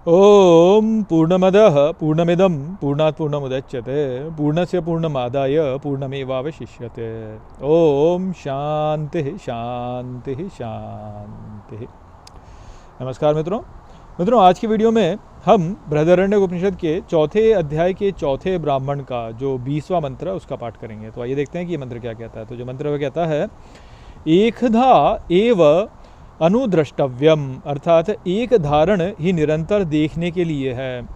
ओम पूर्णमदः पूर्णमिदं पूर्णात् पूर्णमुदच्यते पूर्णस्य पूर्णमादाय पूर्णमेवावशिष्यते। ओम शांति शांति शांति। नमस्कार मित्रों, आज की वीडियो में हम बृहदारण्यक उपनिषद के चौथे अध्याय के चौथे ब्राह्मण का जो 20वां मंत्र है उसका पाठ करेंगे। तो आइए देखते हैं कि ये मंत्र क्या कहता है। तो जो मंत्र वह कहता है, एकधा एव अनुद्रष्टव्यम, अर्थात एक धारण ही निरंतर देखने के लिए है।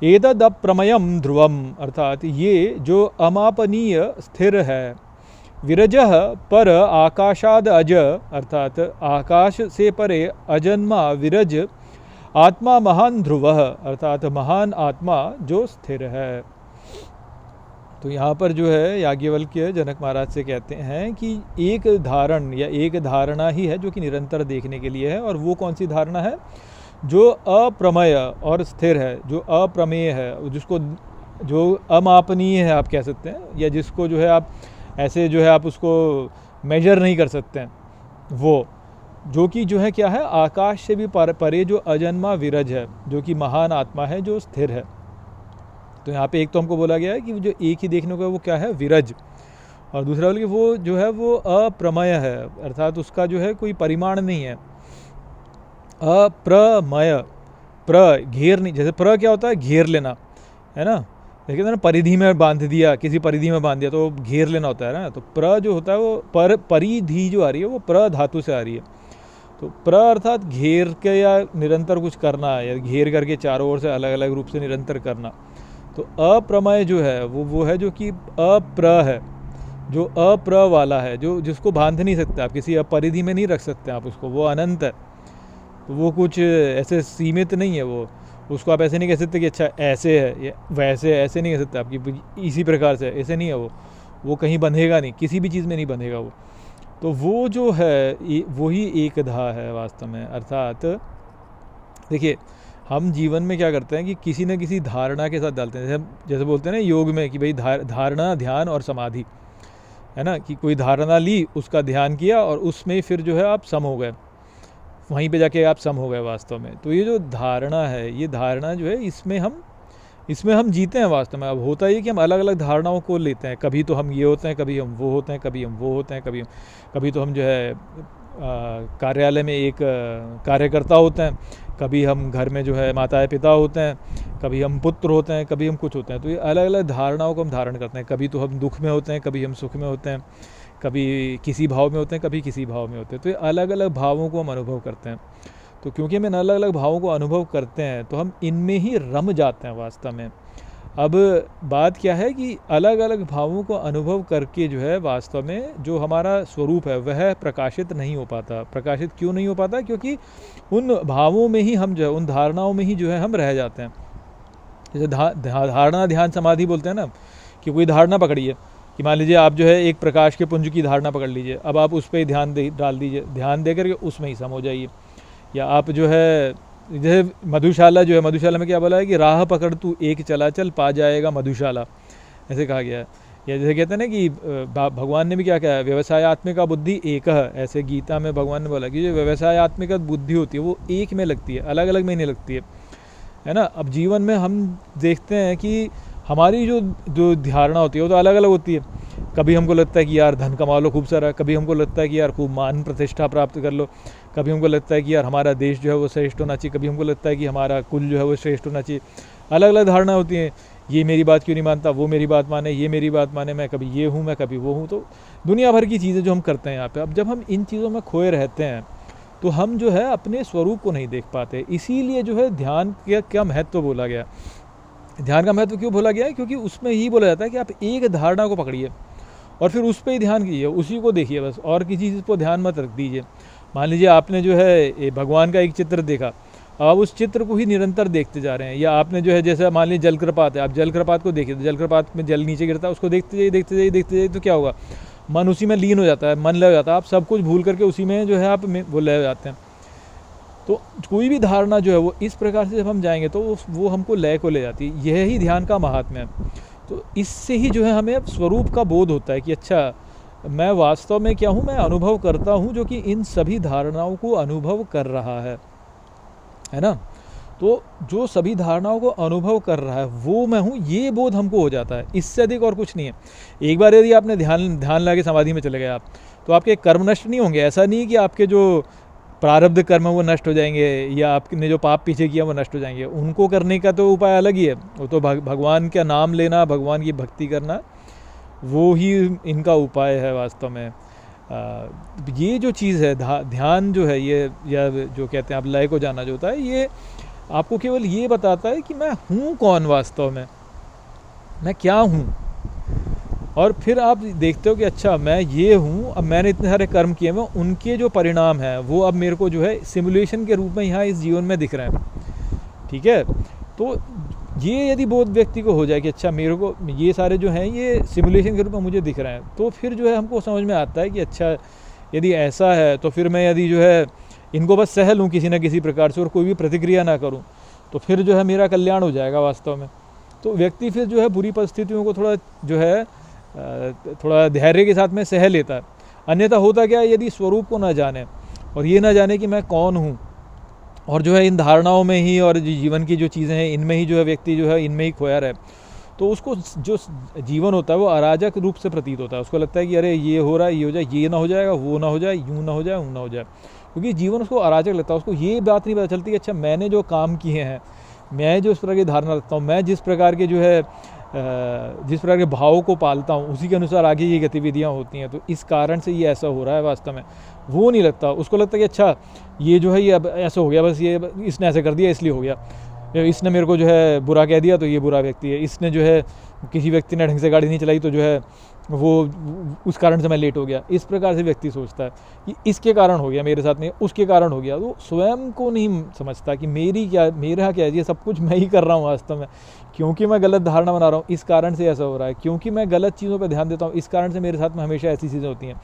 एतद अप्रमयम ध्रुवम, अर्थात ये जो अमापनीय स्थिर है। विरजः पर आकाशाद अज, अर्थात आकाश से परे अजन्मा विरज। आत्मा महान ध्रुवः, अर्थात महान आत्मा जो स्थिर है। तो यहाँ पर जो है याज्ञवल्क्य जनक महाराज से कहते हैं कि एक धारण या एक धारणा ही है जो कि निरंतर देखने के लिए है। और वो कौन सी धारणा है? जो अप्रमेय और स्थिर है, जो अप्रमेय है, जिसको जो अमापनीय है आप कह सकते हैं, या जिसको जो है आप ऐसे जो है आप उसको मेजर नहीं कर सकते हैं, वो जो कि जो है क्या है, आकाश से भी परे जो अजन्मा विरज है, जो कि महान आत्मा है जो स्थिर है। तो यहाँ पे एक तो हमको बोला गया है कि जो एक ही देखने को है वो क्या है, विरज। और दूसरा बोला कि वो जो है वो अप्रमेय है, अर्थात उसका जो है कोई परिमाण नहीं है। अप्रमेय, प्र घेर नहीं, जैसे प्र क्या होता है, घेर लेना है ना, देखिए ना, परिधि में बांध दिया, किसी परिधि में बांध दिया तो घेर लेना होता है ना। तो प्र जो होता है वो परिधि जो आ रही है वो प्र धातु से आ रही है। तो प्र अर्थात घेर के या निरंतर कुछ करना, या घेर करके चारों ओर से अलग अलग रूप से निरंतर करना। तो अप्रमेय जो है वो है जो कि अप्र है, जो अप्र वाला है, जो जिसको बांध नहीं सकते आप, किसी परिधि में नहीं रख सकते आप उसको, वो अनंत है। तो वो कुछ ऐसे सीमित नहीं है, वो उसको आप ऐसे नहीं कह सकते कि अच्छा ऐसे है या वैसे है, ऐसे नहीं कह सकते आपकी इसी प्रकार से, ऐसे नहीं है वो कहीं बंधेगा नहीं, किसी भी चीज़ में नहीं बंधेगा वो। तो वो जो है वही एकधा है वास्तव में। अर्थात देखिए, हम जीवन में क्या करते हैं कि किसी न किसी धारणा के साथ डालते हैं। जैसे बोलते हैं ना योग में कि भाई धारणा, ध्यान और समाधि, है ना, कि कोई धारणा ली, उसका ध्यान किया और उसमें फिर जो है आप सम हो गए, वहीं पे जाके आप सम हो गए वास्तव में। तो ये जो धारणा है, ये धारणा जो है इसमें हम जीते हैं वास्तव में। अब होता है कि हम अलग अलग धारणाओं को लेते हैं, कभी तो हम ये होते हैं, कभी हम वो होते हैं, कभी हम वो होते हैं, कभी तो हम जो है कार्यालय में एक कार्यकर्ता होते हैं, कभी हम घर में जो है माता पिता होते हैं, कभी हम पुत्र होते हैं, कभी हम कुछ होते हैं। तो ये अलग अलग धारणाओं को हम धारण करते हैं। कभी तो हम दुख में होते हैं, कभी हम सुख में होते हैं, कभी किसी भाव में होते हैं, कभी किसी भाव में होते हैं। तो ये अलग अलग भावों को हम अनुभव करते हैं। तो क्योंकि हम इन अलग अलग भावों को अनुभव करते हैं तो हम इनमें ही रम जाते हैं वास्तव में। अब बात क्या है कि अलग अलग भावों को अनुभव करके जो है वास्तव में जो हमारा स्वरूप है वह प्रकाशित नहीं हो पाता। प्रकाशित क्यों नहीं हो पाता? क्योंकि उन भावों में ही हम जो है, उन धारणाओं में ही जो है हम रह जाते हैं। जैसे धारणा, ध्यान, समाधि बोलते हैं ना, कि कोई धारणा पकड़िए कि मान लीजिए आप जो है एक प्रकाश के पुंज की धारणा पकड़ लीजिए, अब आप उस पर ही ध्यान डाल दीजिए, ध्यान दे करके उसमें ही सम हो जाइए। या आप जो है जैसे मधुशाला जो है, मधुशाला में क्या बोला है कि राह पकड़ तू एक चला चल पा जाएगा मधुशाला, ऐसे कहा गया है। या जैसे कहते हैं ना कि भगवान ने भी क्या कहा है, व्यवसायत्मिका बुद्धि एक है। ऐसे गीता में भगवान ने बोला कि जो व्यवसायत्मिक बुद्धि होती है वो एक में लगती है, अलग अलग में नहीं लगती है ना। अब जीवन में हम देखते हैं कि हमारी जो धारणा होती है वो तो अलग अलग होती है। कभी हमको लगता है कि यार धन कमा लो खूब सारा, कभी हमको लगता है कि यार खूब मान प्रतिष्ठा प्राप्त कर लो, कभी हमको लगता है कि यार हमारा देश जो है वो श्रेष्ठ होना चाहिए, कभी हमको लगता है कि हमारा कुल जो है वो श्रेष्ठ होना चाहिए। अलग अलग धारणा होती हैं। ये मेरी बात क्यों नहीं मानता, वो मेरी बात माने, ये मेरी बात माने, मैं कभी ये हूँ, मैं कभी वो हूँ। तो दुनिया भर की चीज़ें जो हम करते हैं यहाँ पे। अब जब हम इन चीज़ों में खोए रहते हैं तो हम जो है अपने स्वरूप को नहीं देख पाते। इसीलिए जो है ध्यान का क्या महत्व बोला गया। ध्यान का महत्व क्यों बोला गया है? क्योंकि उसमें ही बोला जाता है कि आप एक धारणा को पकड़िए और फिर उस पर ही ध्यान कीजिए, उसी को देखिए बस, और किसी चीज़ पर ध्यान मत रख दीजिए। मान लीजिए आपने जो है भगवान का एक चित्र देखा, आप उस चित्र को ही निरंतर देखते जा रहे हैं। या आपने जो है जैसे मान लीजिए जलप्रपात है, आप जलप्रपात को देखिए, जलप्रपात में जल नीचे गिरता है, उसको देखते जाइए देखते जाइए देखते जाइए, तो क्या होगा, मन उसी में लीन हो जाता है, मन लग जाता है, आप सब कुछ भूल करके उसी में जो है आप वो ले जाते हैं। तो कोई भी धारणा जो है वो इस प्रकार से जब हम जाएंगे तो वो हमको लय को ले जाती है। यह ही ध्यान का महात्म्य है। तो इससे ही जो है हमें स्वरूप का बोध होता है कि अच्छा मैं वास्तव में क्या हूँ, मैं अनुभव करता हूँ जो कि इन सभी धारणाओं को अनुभव कर रहा है ना। तो जो सभी धारणाओं को अनुभव कर रहा है वो मैं हूँ, ये बोध हमको हो जाता है। इससे अधिक और कुछ नहीं है। एक बार यदि आपने ध्यान लगा के समाधि में चले गए आप, तो आपके कर्म नष्ट नहीं होंगे। ऐसा नहीं कि आपके जो प्रारब्ध कर्म है वो नष्ट हो जाएंगे, या आपने जो पाप पीछे किया वो नष्ट हो जाएंगे। उनको करने का तो उपाय अलग ही है। वो तो भगवान का नाम लेना, भगवान की भक्ति करना, वो ही इनका उपाय है वास्तव में। ये जो चीज़ है ध्यान जो है ये, या जो कहते हैं आप लय को जाना जो होता है, ये आपको केवल ये बताता है कि मैं हूँ कौन वास्तव में, मैं क्या हूँ। और फिर आप देखते हो कि अच्छा मैं ये हूँ, अब मैंने इतने सारे कर्म किए हुए, उनके जो परिणाम हैं वो अब मेरे को जो है सिमुलेशन के रूप में यहाँ इस जीवन में दिख रहे हैं। ठीक है, तो ये यदि बोध व्यक्ति को हो जाए कि अच्छा मेरे को ये सारे जो हैं ये सिमुलेशन के रूप में मुझे दिख रहे हैं, तो फिर जो है हमको समझ में आता है कि अच्छा यदि ऐसा है तो फिर मैं यदि जो है इनको बस सह लूँ किसी न किसी प्रकार से और कोई भी प्रतिक्रिया ना करूँ, तो फिर जो है मेरा कल्याण हो जाएगा वास्तव में। तो व्यक्ति फिर जो है बुरी परिस्थितियों को थोड़ा जो है थोड़ा धैर्य के साथ में सह लेता है। अन्यथा होता क्या है, यदि स्वरूप को ना जाने और ये ना जाने कि मैं कौन हूँ, और जो है इन धारणाओं में ही और जीवन की जो चीज़ें हैं इनमें ही जो है व्यक्ति जो है इनमें ही खोया रहे, तो उसको जो जीवन होता है वो अराजक रूप से प्रतीत होता है। उसको लगता है कि अरे ये हो रहा है, ये हो जाए, ये ना हो जाएगा, वो ना हो जाए, यूँ ना हो जाए, ऊँ ना हो जाए, क्योंकि जीवन उसको अराजक लगता है। उसको ये बात नहीं पता चलती कि अच्छा मैंने जो काम किए हैं, मैं जो इस प्रकार की धारणा रखता हूँ, मैं जिस प्रकार के जो है जिस प्रकार के भावों को पालता हूँ, उसी के अनुसार आगे ये गतिविधियाँ होती हैं, तो इस कारण से ये ऐसा हो रहा है वास्तव में। वो नहीं लगता, उसको लगता है कि अच्छा ये जो है ये अब ऐसा हो गया, बस ये इसने ऐसे कर दिया इसलिए हो गया, इसने मेरे को जो है बुरा कह दिया तो ये बुरा व्यक्ति है, इसने जो है किसी व्यक्ति ने ढंग से गाड़ी नहीं चलाई तो जो है वो उस कारण से मैं लेट हो गया। इस प्रकार से व्यक्ति सोचता है कि इसके कारण हो गया मेरे साथ में, उसके कारण हो गया। वो स्वयं को नहीं समझता कि मेरा क्या है, ये सब कुछ मैं ही कर रहा हूँ वास्तव में, क्योंकि मैं गलत धारणा बना रहा हूँ इस कारण से ऐसा हो रहा है, क्योंकि मैं गलत चीज़ों पर ध्यान देता हूँ इस कारण से मेरे साथ में हमेशा ऐसी चीज़ें होती हैं।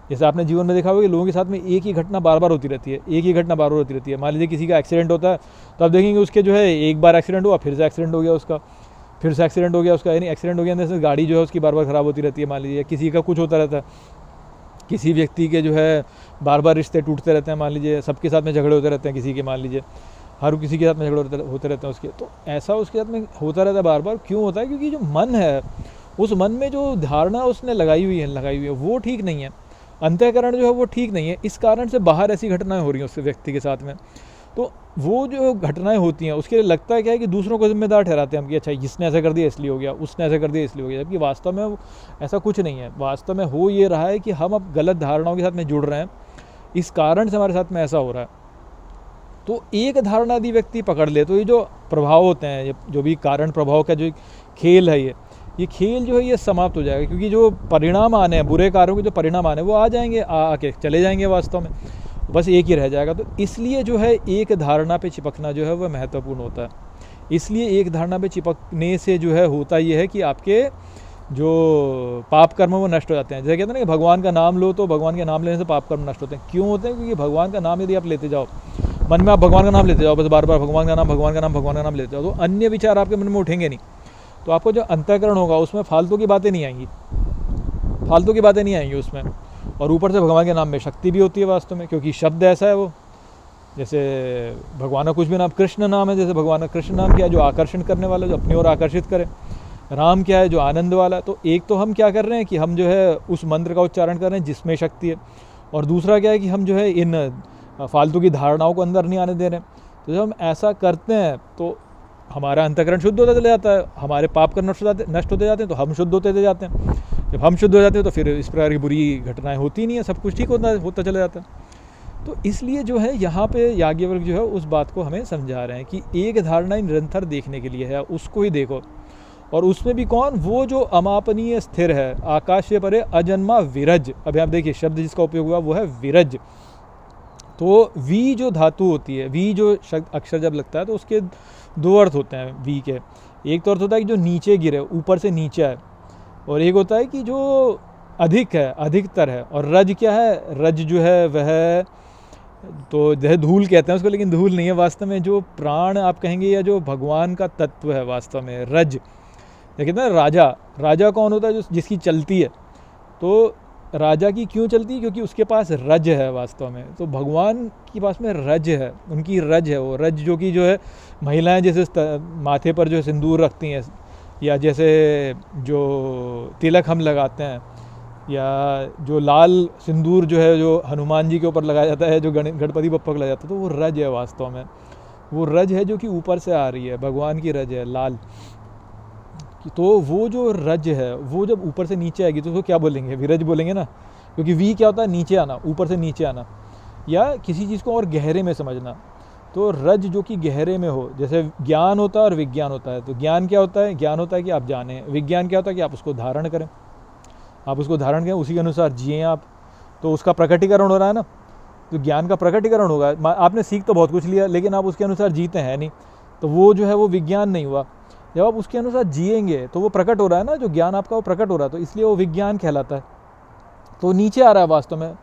जैसे आपने जीवन में देखा होगा कि लोगों के साथ में एक ही घटना बार बार होती रहती है, एक ही घटना बार बार होती रहती है। मान लीजिए किसी का एक्सीडेंट होता है तो आप देखेंगे उसके जो है एक बार एक्सीडेंट हुआ, फिर से एक्सीडेंट हो गया उसका, फिर से एक्सीडेंट हो गया उसका, यानी एक्सीडेंट हो गया अंदर से गाड़ी जो है उसकी बार बार ख़राब होती रहती है। मान लीजिए किसी का कुछ होता रहता है, किसी व्यक्ति के जो है बार बार रिश्ते टूटते रहते हैं, मान लीजिए सबके साथ में झगड़े होते रहते हैं किसी के, मान लीजिए हर किसी के साथ में झगड़े होते रहते हैं उसके, तो ऐसा उसके साथ में होता रहता है बार बार। क्यों होता है? क्योंकि जो मन है, उस मन में जो धारणा उसने लगाई हुई है वो ठीक नहीं है, अंतःकरण जो है वो ठीक नहीं है। इस कारण से बाहर ऐसी घटनाएं हो रही हैं उस व्यक्ति के साथ में। तो वो जो घटनाएं होती हैं उसके लिए लगता है क्या है कि दूसरों को जिम्मेदार ठहराते हैं हम कि अच्छा इसने ऐसा कर दिया इसलिए हो गया, उसने ऐसा कर दिया इसलिए हो गया, जबकि वास्तव में ऐसा कुछ नहीं है। वास्तव में हो ये रहा है कि हम अब गलत धारणाओं के साथ में जुड़ रहे हैं, इस कारण से हमारे साथ में ऐसा हो रहा है। तो एक धारणा यदि व्यक्ति पकड़ ले तो ये जो प्रभाव होते हैं, ये जो भी कारण प्रभाव का जो खेल है, ये खेल जो है ये समाप्त हो जाएगा, क्योंकि जो परिणाम आने हैं, बुरे कार्यों के जो परिणाम आने हैं वो आ जाएंगे, आके चले जाएंगे वास्तव में, बस एक ही रह जाएगा। तो इसलिए जो है एक धारणा पे चिपकना जो है वह महत्वपूर्ण होता है। इसलिए एक धारणा पे चिपकने से जो है होता ये है कि आपके जो पाप कर्म वो नष्ट हो जाते हैं। जैसे कहते हैं ना कि भगवान का नाम लो तो भगवान के नाम लेने से पाप कर्म नष्ट होते हैं। क्यों होते हैं? क्योंकि भगवान का नाम यदि आप लेते जाओ, मन में आप भगवान का नाम लेते जाओ, बस बार बार भगवान का नाम भगवान का नाम भगवान का नाम लेते जाओ, तो अन्य विचार आपके मन में उठेंगे नहीं। तो आपको जो अंतःकरण होगा उसमें फालतू की बातें नहीं आएंगी, फालतू की बातें नहीं आएंगी उसमें। और ऊपर से भगवान के नाम में शक्ति भी होती है वास्तव में, क्योंकि शब्द ऐसा है वो, जैसे भगवान का कुछ भी नाम, कृष्ण नाम है, जैसे भगवान का कृष्ण नाम क्या है? जो आकर्षण करने वाला, जो अपनी ओर आकर्षित करे। राम क्या है? जो आनंद वाला। तो एक तो हम क्या कर रहे हैं कि हम जो है उस मंत्र का उच्चारण कर रहे हैं जिसमें शक्ति है, और दूसरा क्या है कि हम जो है इन फालतू की धारणाओं को अंदर नहीं आने दे रहे हैं। तो जब हम ऐसा करते हैं तो हमारा अंतःकरण शुद्ध होता चला जाता है, हमारे पाप कर्म नष्ट होते जाते हैं, तो हम शुद्ध होते चले जाते हैं। जब हम शुद्ध हो जाते हैं तो फिर इस प्रकार की बुरी घटनाएं होती नहीं है, सब कुछ ठीक होता चला जाता है। तो इसलिए जो है यहाँ पे याज्ञवल्क जो है उस बात को हमें समझा रहे हैं कि एक धारणा निरंतर देखने के लिए है, उसको ही देखो। और उसमें भी कौन? वो जो अमापनीय स्थिर है, आकाश से परे अजन्मा विरज। अभी आप देखिए शब्द जिसका उपयोग हुआ वो है विरज। तो वी जो धातु होती है, वी जो अक्षर जब लगता है तो उसके दो अर्थ होते हैं वी के। एक तो अर्थ होता है कि जो नीचे गिरे, ऊपर से नीचे है, और एक होता है कि जो अधिक है, अधिकतर है। और रज क्या है? रज जो है वह तो जैसे धूल कहते हैं उसको, लेकिन धूल नहीं है वास्तव में, जो प्राण आप कहेंगे या जो भगवान का तत्व है वास्तव में रज। देखिए ना, राजा कौन होता है? जो जिसकी चलती है। तो राजा की क्यों चलती है? क्योंकि उसके पास रज है वास्तव में। तो भगवान के पास में रज है, उनकी रज है, वो रज जो कि जो है महिलाएं जैसे माथे पर जो सिंदूर रखती हैं, या जैसे जो तिलक हम लगाते हैं, या जो लाल सिंदूर जो है जो हनुमान जी के ऊपर लगाया जाता है, जो गणपति बप्पा को लगाया जाता है, तो वो रज है वास्तव में। वो रज है जो कि ऊपर से आ रही है, भगवान की रज है लाल। तो वो जो रज है वो जब ऊपर से नीचे आएगी तो उसको क्या बोलेंगे? विरज बोलेंगे ना, क्योंकि वी क्या होता है? नीचे आना, ऊपर से नीचे आना, या किसी चीज़ को और गहरे में समझना। तो रज जो कि गहरे में हो, जैसे ज्ञान होता है और विज्ञान होता है। तो ज्ञान क्या होता है? ज्ञान होता है कि आप जानें। विज्ञान क्या होता है? कि आप उसको धारण करें, आप उसको धारण करें, उसी के अनुसार जिए आप। तो उसका प्रकटीकरण हो रहा है ना, तो ज्ञान का प्रकटीकरण होगा। आपने सीख तो बहुत कुछ लिया, लेकिन आप उसके अनुसार जीते हैं नहीं, तो वो जो है वो विज्ञान नहीं हुआ। जब आप उसके अनुसार जिएंगे तो वो प्रकट हो रहा है ना, जो ज्ञान आपका वो प्रकट हो रहा है, तो इसलिए वो विज्ञान कहलाता है। तो नीचे आ रहा है वास्तव में,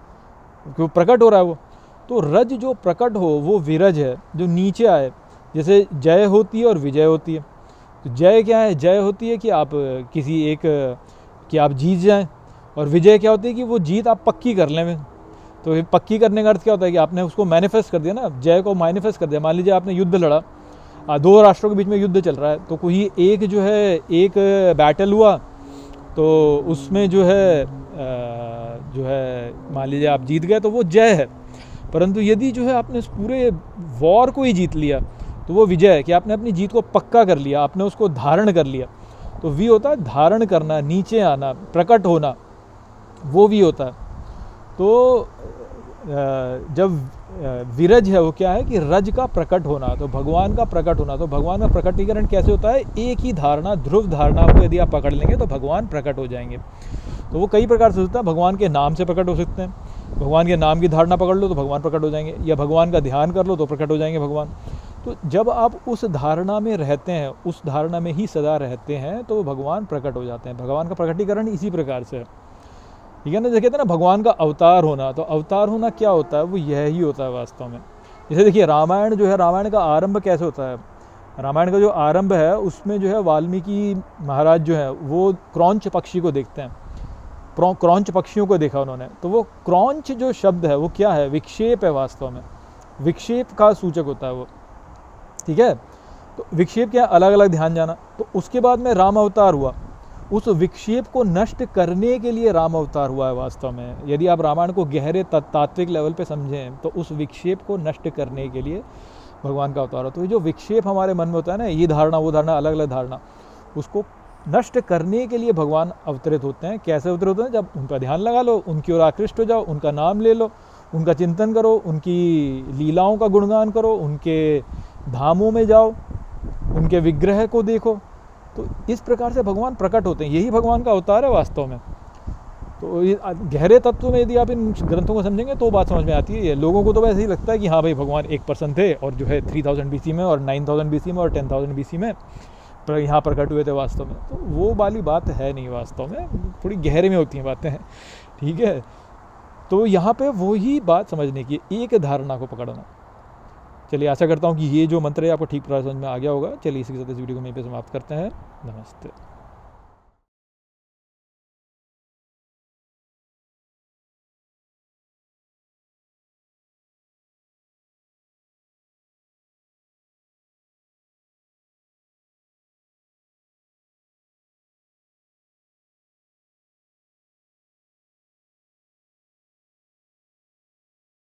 क्यों प्रकट हो रहा है वो। तो रज जो प्रकट हो वो विरज है, जो नीचे आए। जैसे जय होती है और विजय होती है। तो जय क्या है? जय होती है कि आप किसी एक कि आप जीत जाएं, और विजय क्या होती है? कि वो जीत आप पक्की कर लें। तो पक्की करने का अर्थ क्या होता है? कि आपने उसको मैनिफेस्ट कर दिया ना, जय को मैनिफेस्ट कर दिया। मान लीजिए आपने युद्ध लड़ा, दो राष्ट्रों के बीच में युद्ध चल रहा है, तो कोई एक जो है एक बैटल हुआ, तो उसमें जो है मान लीजिए आप जीत गए, तो वो जय है। परंतु यदि जो है आपने उस पूरे वॉर को ही जीत लिया, तो वो विजय है, कि आपने अपनी जीत को पक्का कर लिया, आपने उसको धारण कर लिया। तो वी होता है धारण करना, नीचे आना, प्रकट होना, वो भी होता है। तो जब विरज है वो क्या है? कि रज का प्रकट होना, तो भगवान का प्रकट होना। तो भगवान का प्रकटीकरण कैसे होता है? एक ही धारणा, ध्रुव धारणा को यदि आप पकड़ लेंगे तो भगवान प्रकट हो जाएंगे। तो वो कई प्रकार से होता है। भगवान के नाम से प्रकट हो सकते हैं, भगवान के नाम की धारणा पकड़ लो तो भगवान प्रकट हो जाएंगे, या भगवान का ध्यान कर लो तो प्रकट हो जाएंगे भगवान। तो जब आप उस धारणा में रहते हैं, उस धारणा में ही सदा रहते हैं, तो भगवान प्रकट हो जाते हैं। भगवान का प्रकटीकरण इसी प्रकार से है, ठीक है ना। जैसे कहते हैं ना भगवान का अवतार होना, तो अवतार होना क्या होता है? वो यह ही होता है वास्तव में। जैसे देखिए रामायण जो है, रामायण का आरंभ कैसे होता है? रामायण का जो आरंभ है उसमें जो है वाल्मीकि महाराज जो है वो क्रौंच पक्षी को देखते हैं, क्रौंच पक्षियों को देखा उन्होंने। तो वो क्रौंच जो शब्द है वो क्या है? विक्षेप है वास्तव में, विक्षेप का सूचक होता है वो, ठीक है। तो विक्षेप क्या? अलग अलग ध्यान जाना। तो उसके बाद में राम अवतार हुआ, उस विक्षेप को नष्ट करने के लिए राम अवतार हुआ है वास्तव में। यदि आप रामायण को गहरे तात्विक लेवल पे समझें तो उस विक्षेप को नष्ट करने के लिए भगवान का अवतार हो। तो ये जो विक्षेप हमारे मन में होता है ना, ये धारणा वो धारणा, अलग अलग धारणा, उसको नष्ट करने के लिए भगवान अवतरित होते हैं। कैसे अवतरित होते हैं? जब उन पर ध्यान लगा लो, उनकी ओर आकृष्ट हो जाओ, उनका नाम ले लो, उनका चिंतन करो, उनकी लीलाओं का गुणगान करो, उनके धामों में जाओ, उनके विग्रह को देखो। तो इस प्रकार से भगवान प्रकट होते हैं, यही भगवान का अवतार है वास्तव में। तो ये गहरे तत्व में यदि आप इन ग्रंथों को समझेंगे तो बात समझ में आती है। लोगों को तो वैसे ही लगता है कि हाँ भाई भगवान एक पर्सन थे, और जो है 3000 BC में और 9000 BC में और 10,000 BC में यहाँ प्रकट हुए थे वास्तव में। तो वो वाली बात है नहीं वास्तव में, थोड़ी गहरे में होती हैं बातें, ठीक है। तो यहाँ पे वही बात समझने की, एक धारणा को पकड़ना। चलिए आशा करता हूँ कि ये जो मंत्र है आपको ठीक प्रकार समझ में आ गया होगा। चलिए इसी के साथ इस वीडियो को यहीं पे समाप्त करते हैं। नमस्ते।